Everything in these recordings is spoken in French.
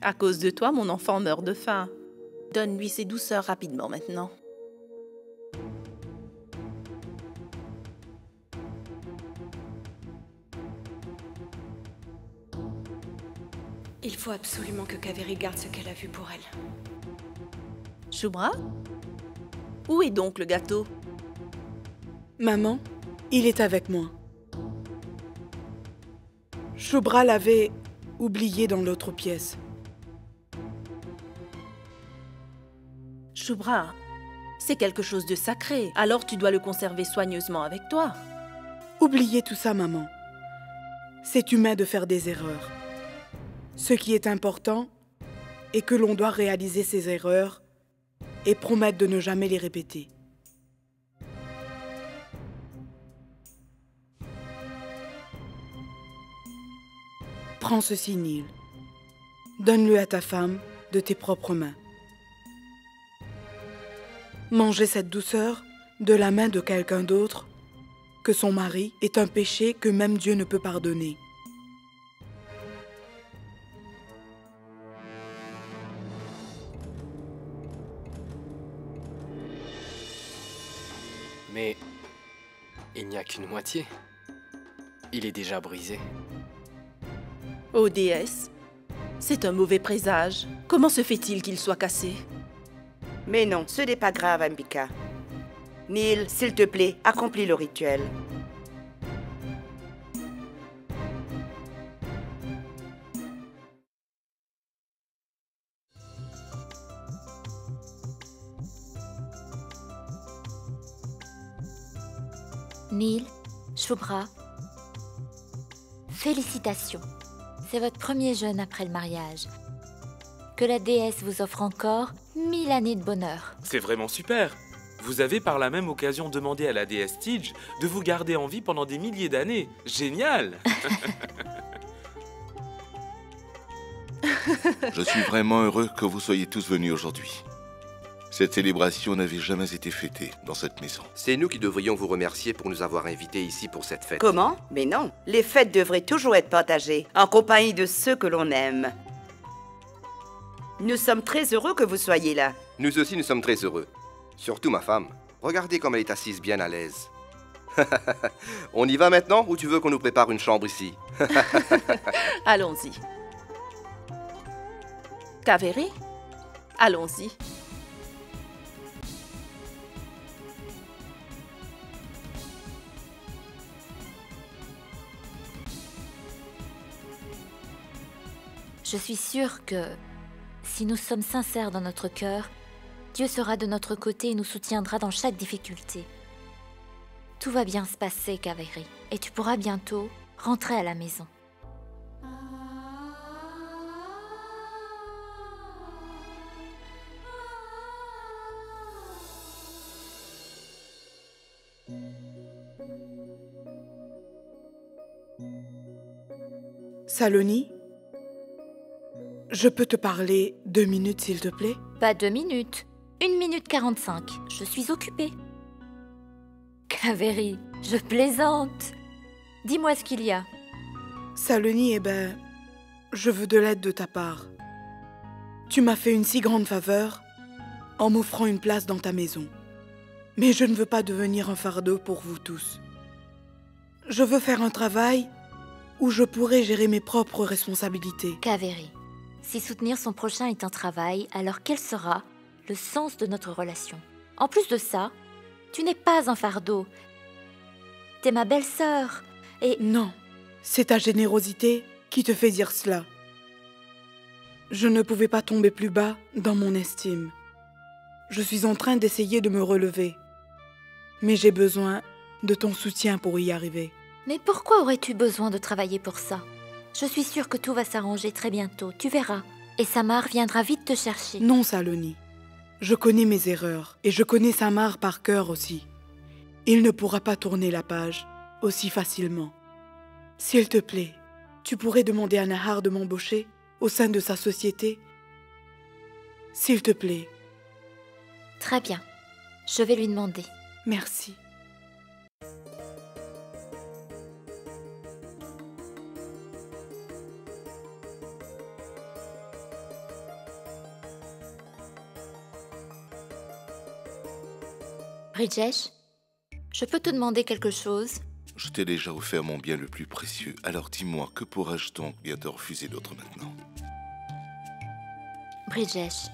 À cause de toi, mon enfant meurt de faim. Donne-lui ses douceurs rapidement maintenant. Il faut absolument que Kaveri garde ce qu'elle a vu pour elle. Shubhra? Où est donc le gâteau? Maman, il est avec moi. Shubhra l'avait oublié dans l'autre pièce. Shubhra, c'est quelque chose de sacré, alors tu dois le conserver soigneusement avec toi. Oubliez tout ça, maman. C'est humain de faire des erreurs. Ce qui est important est que l'on doit réaliser ses erreurs et promettre de ne jamais les répéter. Prends ceci, Neil. Donne-le à ta femme de tes propres mains. Manger cette douceur de la main de quelqu'un d'autre que son mari est un péché que même Dieu ne peut pardonner. Mais il n'y a qu'une moitié. Il est déjà brisé. Ô déesse, c'est un mauvais présage. Comment se fait-il qu'il soit cassé? Mais non, ce n'est pas grave, Ambika. Neil, s'il te plaît, accomplis le rituel. Neil, Shubhra, félicitations. C'est votre premier jeûne après le mariage. Que la déesse vous offre encore 1000 années de bonheur. C'est vraiment super. Vous avez par la même occasion demandé à la déesse Tidj de vous garder en vie pendant des milliers d'années. Génial. Je suis vraiment heureux que vous soyez tous venus aujourd'hui. Cette célébration n'avait jamais été fêtée dans cette maison. C'est nous qui devrions vous remercier pour nous avoir invités ici pour cette fête. Comment? Mais non, les fêtes devraient toujours être partagées, en compagnie de ceux que l'on aime. Nous sommes très heureux que vous soyez là. Nous aussi, nous sommes très heureux. Surtout ma femme. Regardez comme elle est assise bien à l'aise. On y va maintenant ou tu veux qu'on nous prépare une chambre ici? Allons-y. Kaveri? Allons-y. Je suis sûre que, si nous sommes sincères dans notre cœur, Dieu sera de notre côté et nous soutiendra dans chaque difficulté. Tout va bien se passer, Kaveri, et tu pourras bientôt rentrer à la maison. Saloni, je peux te parler 2 minutes, s'il te plaît? Pas 2 minutes, 1 minute 45. Je suis occupée. Kaveri, je plaisante. Dis-moi ce qu'il y a. Saloni, eh ben, je veux de l'aide de ta part. Tu m'as fait une si grande faveur en m'offrant une place dans ta maison. Mais je ne veux pas devenir un fardeau pour vous tous. Je veux faire un travail où je pourrai gérer mes propres responsabilités. Kaveri, si soutenir son prochain est un travail, alors quel sera le sens de notre relation? En plus de ça, tu n'es pas un fardeau. T'es ma belle-sœur et... Non, c'est ta générosité qui te fait dire cela. Je ne pouvais pas tomber plus bas dans mon estime. Je suis en train d'essayer de me relever. Mais j'ai besoin de ton soutien pour y arriver. Mais pourquoi aurais-tu besoin de travailler pour ça? Je suis sûre que tout va s'arranger très bientôt, tu verras. Et Samar viendra vite te chercher. Non, Saloni. Je connais mes erreurs et je connais Samar par cœur aussi. Il ne pourra pas tourner la page aussi facilement. S'il te plaît, tu pourrais demander à Nahar de m'embaucher au sein de sa société? S'il te plaît. Très bien. Je vais lui demander. Merci. Bridgesh, je peux te demander quelque chose? Je t'ai déjà offert mon bien le plus précieux, alors dis-moi, que pourrais-je donc bien te refuser d'autre maintenant? Bridgesh,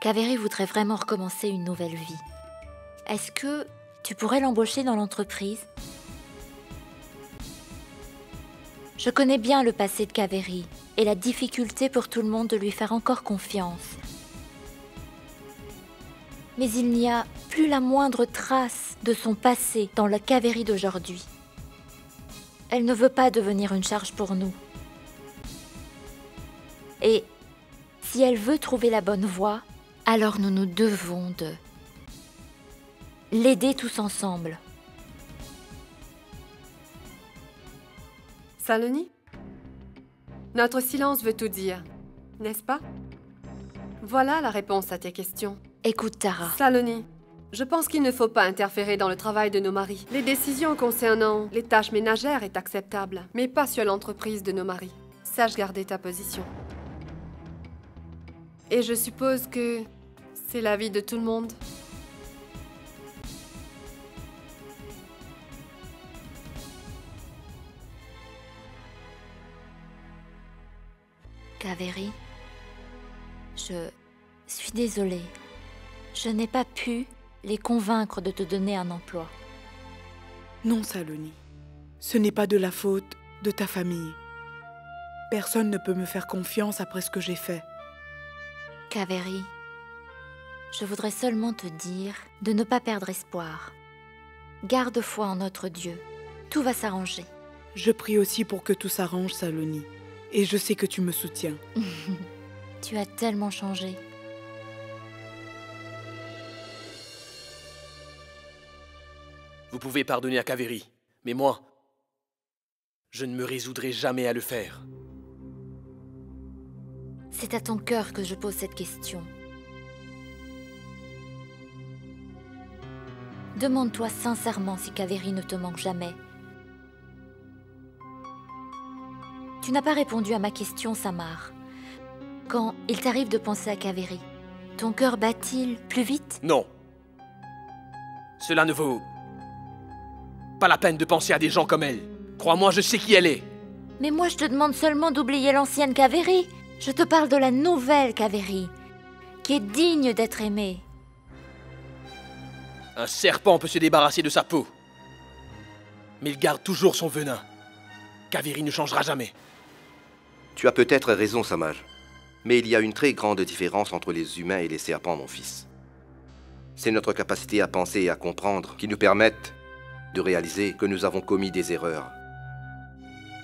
Kaveri voudrait vraiment recommencer une nouvelle vie. Est-ce que tu pourrais l'embaucher dans l'entreprise? Je connais bien le passé de Kaveri et la difficulté pour tout le monde de lui faire encore confiance. Mais il n'y a plus la moindre trace de son passé dans la Kaveri d'aujourd'hui. Elle ne veut pas devenir une charge pour nous. Et si elle veut trouver la bonne voie, alors nous nous devons de l'aider tous ensemble. Saloni? Notre silence veut tout dire, n'est-ce pas? Voilà la réponse à tes questions. Écoute, Tara. Saloni, je pense qu'il ne faut pas interférer dans le travail de nos maris. Les décisions concernant les tâches ménagères est acceptable, mais pas sur l'entreprise de nos maris. Sache garder ta position. Et je suppose que c'est l'avis de tout le monde. Kaveri, je suis désolée. Je n'ai pas pu les convaincre de te donner un emploi. Non, Saloni. Ce n'est pas de la faute de ta famille. Personne ne peut me faire confiance après ce que j'ai fait. Kaveri, je voudrais seulement te dire de ne pas perdre espoir. Garde foi en notre Dieu. Tout va s'arranger. Je prie aussi pour que tout s'arrange, Saloni. Et je sais que tu me soutiens. Tu as tellement changé. Vous pouvez pardonner à Kaveri, mais moi, je ne me résoudrai jamais à le faire. C'est à ton cœur que je pose cette question. Demande-toi sincèrement si Kaveri ne te manque jamais. Tu n'as pas répondu à ma question, Samar. Quand il t'arrive de penser à Kaveri, ton cœur bat-il plus vite? Non. Cela ne vaut pas la peine de penser à des gens comme elle. Crois-moi, je sais qui elle est. Mais moi, je te demande seulement d'oublier l'ancienne Kaveri. Je te parle de la nouvelle Kaveri, qui est digne d'être aimée. Un serpent peut se débarrasser de sa peau, mais il garde toujours son venin. Kaveri ne changera jamais. Tu as peut-être raison, Samaj. Mais il y a une très grande différence entre les humains et les serpents, mon fils. C'est notre capacité à penser et à comprendre qui nous permettent de réaliser que nous avons commis des erreurs.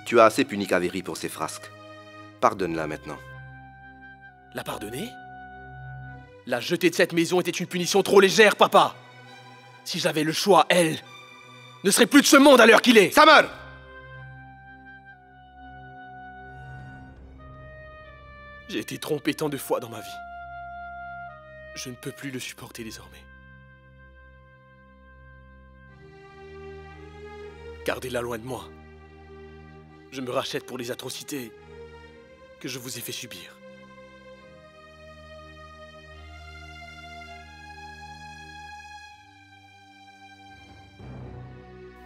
Tu as assez puni Kaveri pour ses frasques. Pardonne-la maintenant. La pardonner? La jeter de cette maison était une punition trop légère, papa. Si j'avais le choix, elle ne serait plus de ce monde à l'heure qu'il est. Samar! J'ai été trompé tant de fois dans ma vie. Je ne peux plus le supporter désormais. Gardez-la loin de moi. Je me rachète pour les atrocités que je vous ai fait subir.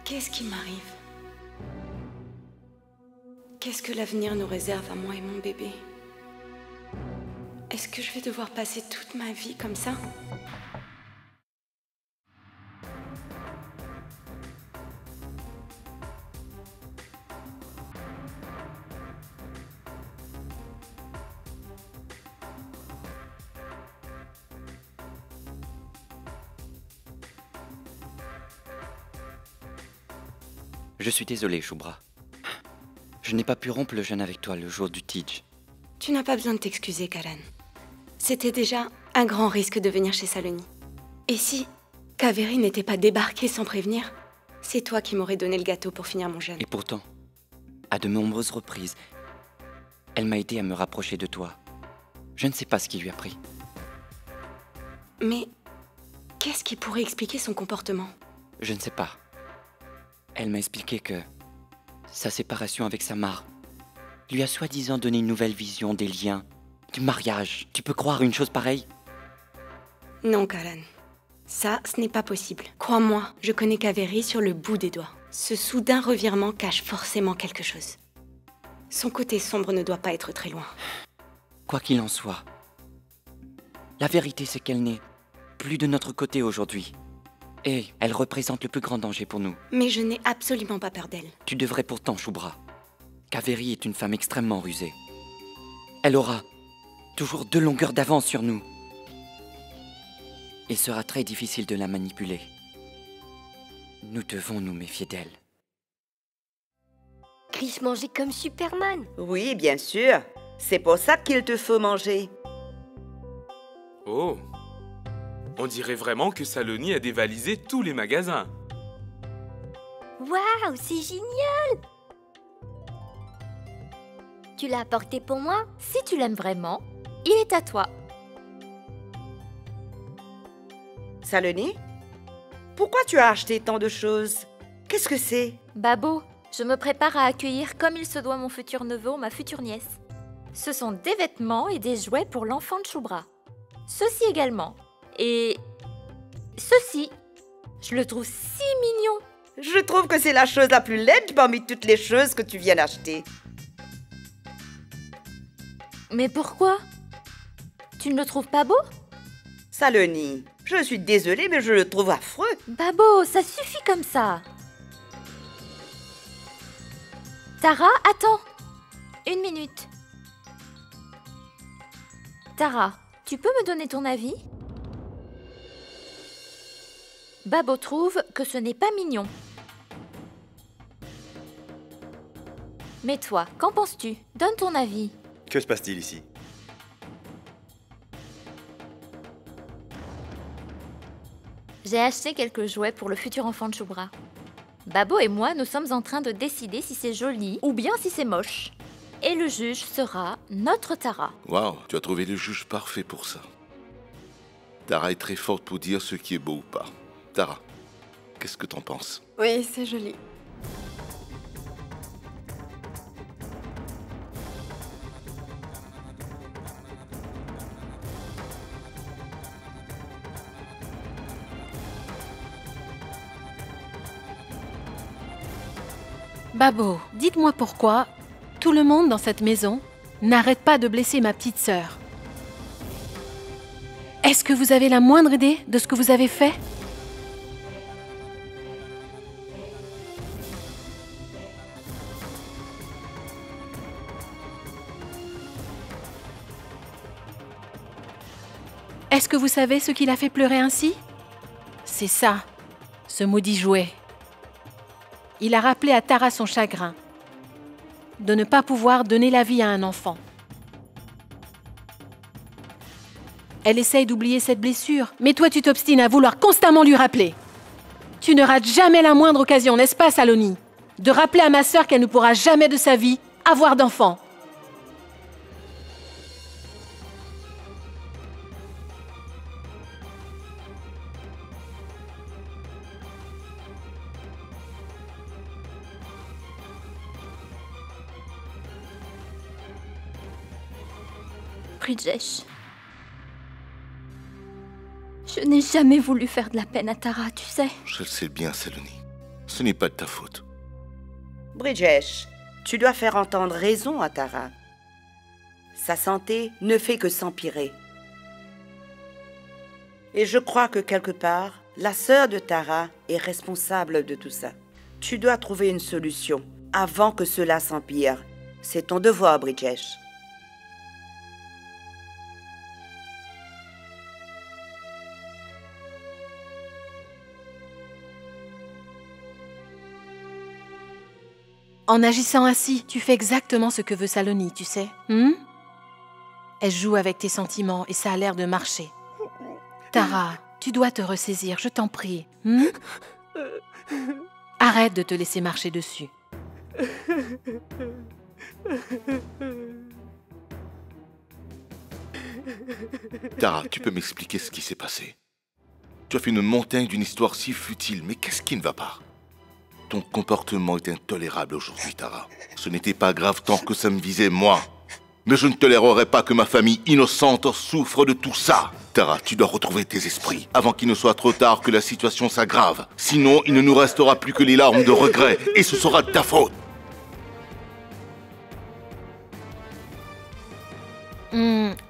Qu'est-ce qui m'arrive? Qu'est-ce que l'avenir nous réserve à moi et mon bébé? Est-ce que je vais devoir passer toute ma vie comme ça? Je suis désolé, Shubhra. Je n'ai pas pu rompre le jeûne avec toi le jour du Tidj. Tu n'as pas besoin de t'excuser, Karan. C'était déjà un grand risque de venir chez Saloni. Et si Kaveri n'était pas débarqué sans prévenir, c'est toi qui m'aurais donné le gâteau pour finir mon jeûne. Et pourtant, à de nombreuses reprises, elle m'a aidé à me rapprocher de toi. Je ne sais pas ce qui lui a pris. Mais qu'est-ce qui pourrait expliquer son comportement? Je ne sais pas. Elle m'a expliqué que sa séparation avec Samar lui a soi-disant donné une nouvelle vision des liens, du mariage. Tu peux croire une chose pareille? Non, Karan. Ça, ce n'est pas possible. Crois-moi, je connais Kaveri sur le bout des doigts. Ce soudain revirement cache forcément quelque chose. Son côté sombre ne doit pas être très loin. Quoi qu'il en soit, la vérité c'est qu'elle n'est plus de notre côté aujourd'hui. Et elle représente le plus grand danger pour nous. Mais je n'ai absolument pas peur d'elle. Tu devrais pourtant, Shubhra. Kaveri est une femme extrêmement rusée. Elle aura toujours 2 longueurs d'avance sur nous. Il sera très difficile de la manipuler. Nous devons nous méfier d'elle. Chris mangeait comme Superman. Oui, bien sûr. C'est pour ça qu'il te faut manger. Oh, on dirait vraiment que Saloni a dévalisé tous les magasins. Waouh, c'est génial! Tu l'as apporté pour moi? Si tu l'aimes vraiment, il est à toi. Saloni, pourquoi tu as acheté tant de choses? Qu'est-ce que c'est? Babo, je me prépare à accueillir comme il se doit mon futur neveu ou ma future nièce. Ce sont des vêtements et des jouets pour l'enfant de Shubhra. Ceci également. Et ceci, je le trouve si mignon. Je trouve que c'est la chose la plus laide parmi toutes les choses que tu viens d'acheter. Mais pourquoi? Tu ne le trouves pas beau? Saloni, je suis désolée, mais je le trouve affreux. Babo, ça suffit comme ça. Tara, attends. 1 minute. Tara, tu peux me donner ton avis? Babo trouve que ce n'est pas mignon. Mais toi, qu'en penses-tu? Donne ton avis. Que se passe-t-il ici? J'ai acheté quelques jouets pour le futur enfant de Shubhra. Babo et moi, nous sommes en train de décider si c'est joli ou bien si c'est moche. Et le juge sera notre Tara. Waouh, tu as trouvé le juge parfait pour ça. Tara est très forte pour dire ce qui est beau ou pas. Tara, qu'est-ce que t'en penses? Oui, c'est joli. Babo, dites-moi pourquoi tout le monde dans cette maison n'arrête pas de blesser ma petite sœur. Est-ce que vous avez la moindre idée de ce que vous avez fait? Est-ce que vous savez ce qui l'a fait pleurer ainsi? C'est ça, ce maudit jouet. Il a rappelé à Tara son chagrin de ne pas pouvoir donner la vie à un enfant. Elle essaye d'oublier cette blessure, mais toi tu t'obstines à vouloir constamment lui rappeler. Tu ne rates jamais la moindre occasion, n'est-ce pas, Saloni, de rappeler à ma sœur qu'elle ne pourra jamais de sa vie avoir d'enfant. Bridgesh. Je n'ai jamais voulu faire de la peine à Tara, tu sais. Je le sais bien, Saloni. Ce n'est pas de ta faute. Bridgesh, tu dois faire entendre raison à Tara. Sa santé ne fait que s'empirer. Et je crois que quelque part, la sœur de Tara est responsable de tout ça. Tu dois trouver une solution avant que cela s'empire. C'est ton devoir, Bridgesh. En agissant ainsi, tu fais exactement ce que veut Saloni, tu sais. Elle joue avec tes sentiments et ça a l'air de marcher. Tara, tu dois te ressaisir, je t'en prie. Arrête de te laisser marcher dessus. Tara, tu peux m'expliquer ce qui s'est passé? Tu as fait une montagne d'une histoire si futile, mais qu'est-ce qui ne va pas? Ton comportement est intolérable aujourd'hui, Tara. Ce n'était pas grave tant que ça me visait, moi. Mais je ne tolérerai pas que ma famille innocente souffre de tout ça. Tara, tu dois retrouver tes esprits avant qu'il ne soit trop tard que la situation s'aggrave. Sinon, il ne nous restera plus que les larmes de regret et ce sera de ta faute.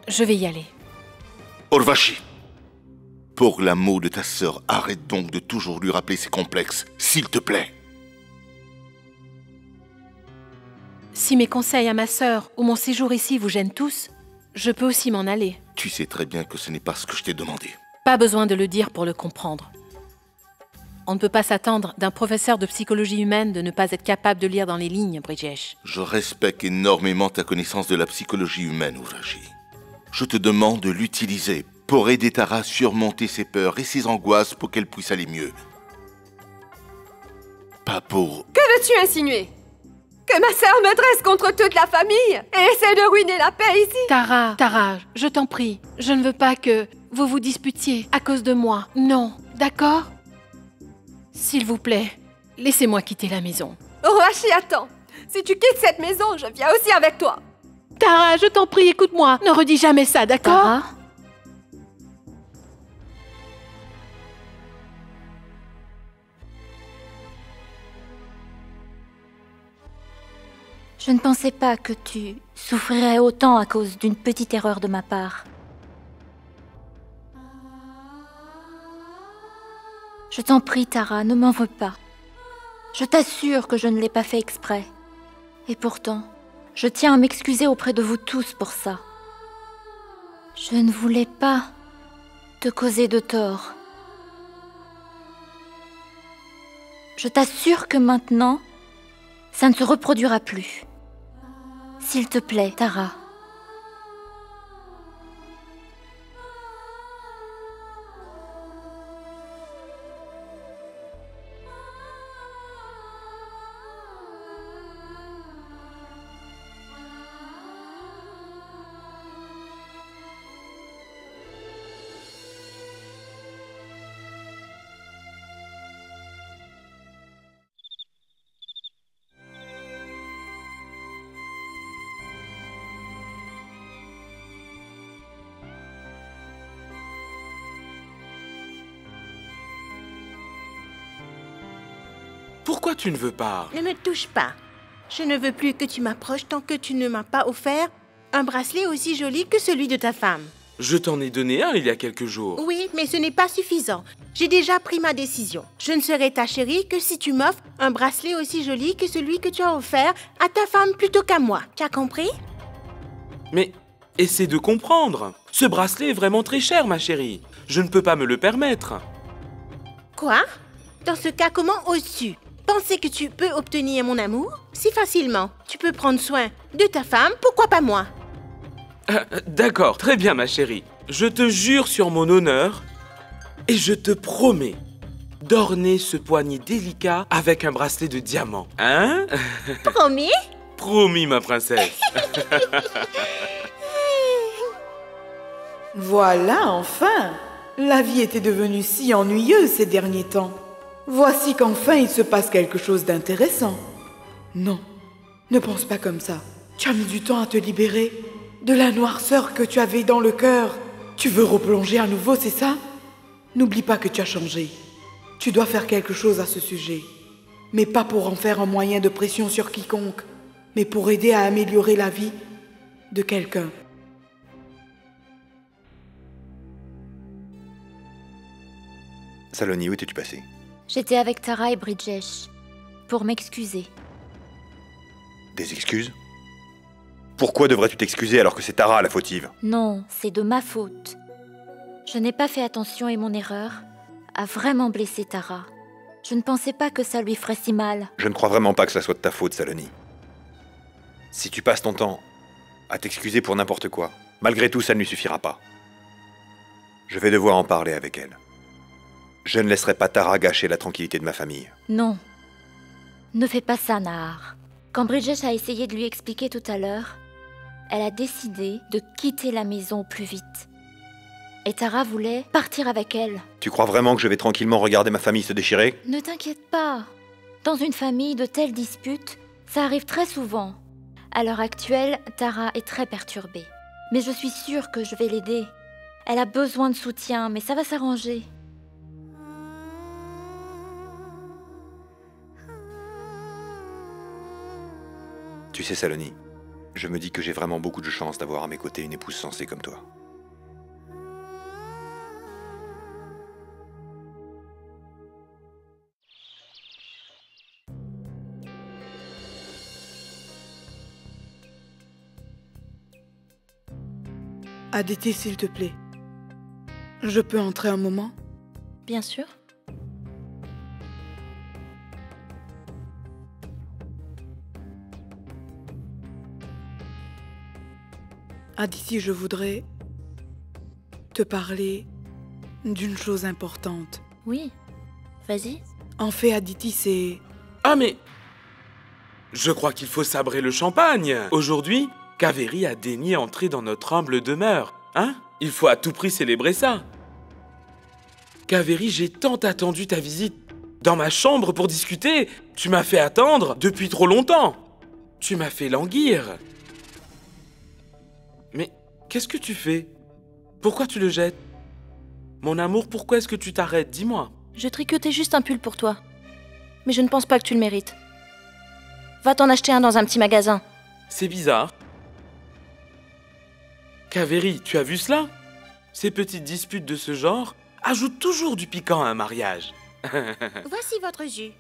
Je vais y aller. Urvashi, pour l'amour de ta sœur, arrête donc de toujours lui rappeler ses complexes, s'il te plaît. Si mes conseils à ma sœur ou mon séjour ici vous gênent tous, je peux aussi m'en aller. Tu sais très bien que ce n'est pas ce que je t'ai demandé. Pas besoin de le dire pour le comprendre. On ne peut pas s'attendre d'un professeur de psychologie humaine de ne pas être capable de lire dans les lignes, Bridgesh. Je respecte énormément ta connaissance de la psychologie humaine, Urvashi. Je te demande de l'utiliser pour aider Tara à surmonter ses peurs et ses angoisses pour qu'elle puisse aller mieux. Pas pour... Que veux-tu insinuer? Que ma sœur me dresse contre toute la famille et essaie de ruiner la paix ici? Tara, je t'en prie. Je ne veux pas que vous vous disputiez à cause de moi. Non, d'accord? S'il vous plaît, laissez-moi quitter la maison. Urvashi, attends. Si tu quittes cette maison, je viens aussi avec toi. Tara, je t'en prie, écoute-moi. Ne redis jamais ça, d'accord? Tara? Je ne pensais pas que tu souffrirais autant à cause d'une petite erreur de ma part. Je t'en prie, Tara, ne m'en veux pas. Je t'assure que je ne l'ai pas fait exprès. Et pourtant, je tiens à m'excuser auprès de vous tous pour ça. Je ne voulais pas te causer de tort. Je t'assure que maintenant, ça ne se reproduira plus. S'il te plaît, Tara. Pourquoi tu ne veux pas? Ne me touche pas. Je ne veux plus que tu m'approches tant que tu ne m'as pas offert un bracelet aussi joli que celui de ta femme. Je t'en ai donné un il y a quelques jours. Oui, mais ce n'est pas suffisant. J'ai déjà pris ma décision. Je ne serai ta chérie que si tu m'offres un bracelet aussi joli que celui que tu as offert à ta femme plutôt qu'à moi. Tu as compris? Mais essaie de comprendre. Ce bracelet est vraiment très cher, ma chérie. Je ne peux pas me le permettre. Quoi? Dans ce cas, comment oses-tu penser que tu peux obtenir mon amour si facilement? Tu peux prendre soin de ta femme, pourquoi pas moi? D'accord, très bien, ma chérie. Je te jure sur mon honneur et je te promets d'orner ce poignet délicat avec un bracelet de diamant. Hein? Promis? Promis, ma princesse. Voilà, enfin! La vie était devenue si ennuyeuse ces derniers temps. Voici qu'enfin il se passe quelque chose d'intéressant. Non, ne pense pas comme ça. Tu as mis du temps à te libérer de la noirceur que tu avais dans le cœur. Tu veux replonger à nouveau, c'est ça? N'oublie pas que tu as changé. Tu dois faire quelque chose à ce sujet. Mais pas pour en faire un moyen de pression sur quiconque, mais pour aider à améliorer la vie de quelqu'un. Saloni, où étais-tu passé? J'étais avec Tara et Bridgesh pour m'excuser. Des excuses? Pourquoi devrais-tu t'excuser alors que c'est Tara la fautive? Non, c'est de ma faute. Je n'ai pas fait attention et mon erreur a vraiment blessé Tara. Je ne pensais pas que ça lui ferait si mal. Je ne crois vraiment pas que ça soit de ta faute, Saloni. Si tu passes ton temps à t'excuser pour n'importe quoi, malgré tout, ça ne lui suffira pas. Je vais devoir en parler avec elle. Je ne laisserai pas Tara gâcher la tranquillité de ma famille. Non. Ne fais pas ça, Nahar. Quand Bridgesh a essayé de lui expliquer tout à l'heure, elle a décidé de quitter la maison au plus vite. Et Tara voulait partir avec elle. Tu crois vraiment que je vais tranquillement regarder ma famille se déchirer? Ne t'inquiète pas. Dans une famille, de telles disputes, ça arrive très souvent. À l'heure actuelle, Tara est très perturbée. Mais je suis sûre que je vais l'aider. Elle a besoin de soutien, mais ça va s'arranger. Tu sais, Saloni, je me dis que j'ai vraiment beaucoup de chance d'avoir à mes côtés une épouse sensée comme toi. Aditi, s'il te plaît. Je peux entrer un moment? Bien sûr. Aditi, je voudrais te parler d'une chose importante. Oui, vas-y. En fait, Aditi, c'est... Ah mais... Je crois qu'il faut sabrer le champagne. Aujourd'hui, Kaveri a daigné entrer dans notre humble demeure. Hein? Il faut à tout prix célébrer ça. Kaveri, j'ai tant attendu ta visite. Dans ma chambre pour discuter, tu m'as fait attendre depuis trop longtemps. Tu m'as fait languir. Mais qu'est-ce que tu fais? Pourquoi tu le jettes? Mon amour, pourquoi est-ce que tu t'arrêtes? Dis-moi. Je tricotais juste un pull pour toi. Mais je ne pense pas que tu le mérites. Va t'en acheter un dans un petit magasin. C'est bizarre. Kaveri, tu as vu cela? Ces petites disputes de ce genre ajoutent toujours du piquant à un mariage. Voici votre jus.